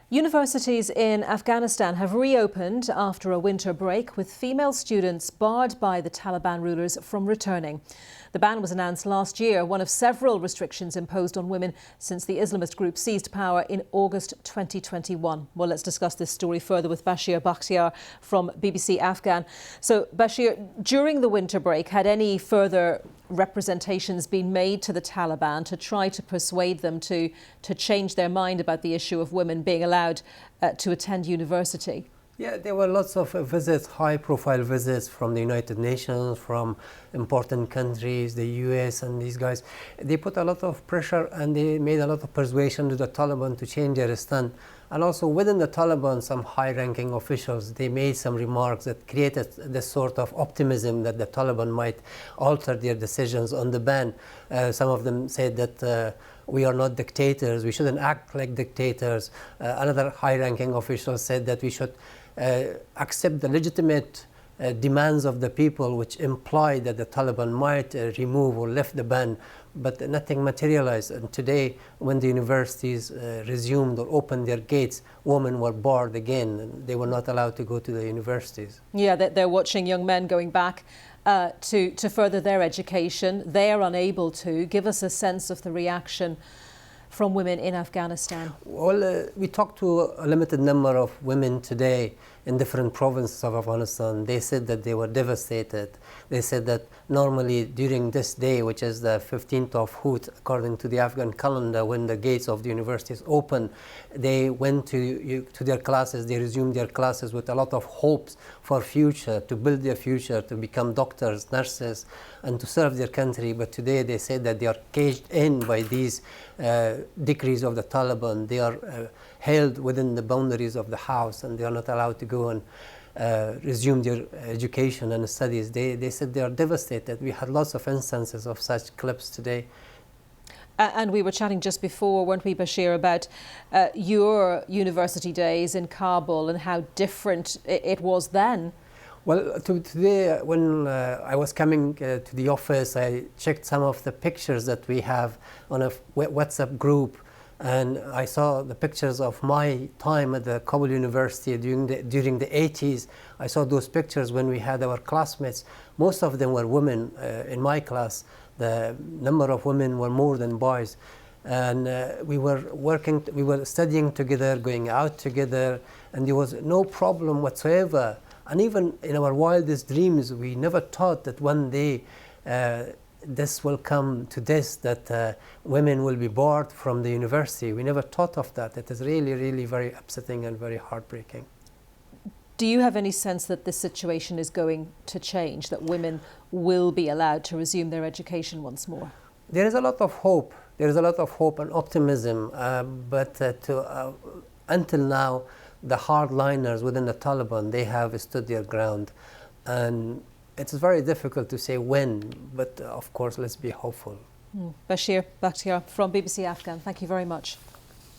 Universities in Afghanistan have reopened after a winter break, with female students barred by the Taliban rulers from returning. The ban was announced last year, one of several restrictions imposed on women since the Islamist group seized power in August 2021. Well, let's discuss this story further with Bashir from BBC Afghan. So, Bashir, during the winter break, had any further representations been made to the Taliban to try to persuade them to change their mind about the issue of women being allowed to attend university? Yeah, there were lots of visits, high-profile visits from the United Nations, from important countries, the US and these guys. They put a lot of pressure and they made a lot of persuasion to the Taliban to change their stand. And also within the Taliban, some high-ranking officials, they made some remarks that created this sort of optimism that the Taliban might alter their decisions on the ban. Some of them said that we are not dictators, we shouldn't act like dictators. Another high-ranking official said that we should accept the legitimate demands of the people, which imply that the Taliban might remove or lift the ban, but nothing materialized. And today, when the universities resumed or opened their gates, women were barred again, and they were not allowed to go to the universities. Yeah, they're watching young men going back to further their education. They're unable to. Give us a sense of the reaction from women in Afghanistan. Well, we talked to a limited number of women today in different provinces of Afghanistan. They said that they were devastated. They said that normally during this day, which is the 15th of Hut, according to the Afghan calendar, when the gates of the universities open, they went to their classes, they resumed their classes with a lot of hopes for future, to build their future, to become doctors, nurses, and to serve their country. But today they said that they are caged in by these decrees of the Taliban. They are held within the boundaries of the house, and they are not allowed to go and resume their education and studies. They said they are devastated. We had lots of instances of such clips today. And we were chatting just before, weren't we, Bashir, about your university days in Kabul and how different it was then? Well, today, when I was coming to the office, I checked some of the pictures that we have on a WhatsApp group, and I saw the pictures of my time at the Kabul University during the 80s. I saw those pictures when we had our classmates. Most of them were women in my class. The number of women were more than boys. And we were studying together, going out together, and there was no problem whatsoever. And even in our wildest dreams, we never thought that one day this will come to this, that women will be barred from the university. We never thought of that. It is really, really very upsetting and very heartbreaking. Do you have any sense that this situation is going to change, that women will be allowed to resume their education once more? There is a lot of hope. There is a lot of hope and optimism, but until now, the hardliners within the Taliban, they have stood their ground. And it's very difficult to say when, but of course, let's be hopeful. Bashir from BBC Afghan, thank you very much.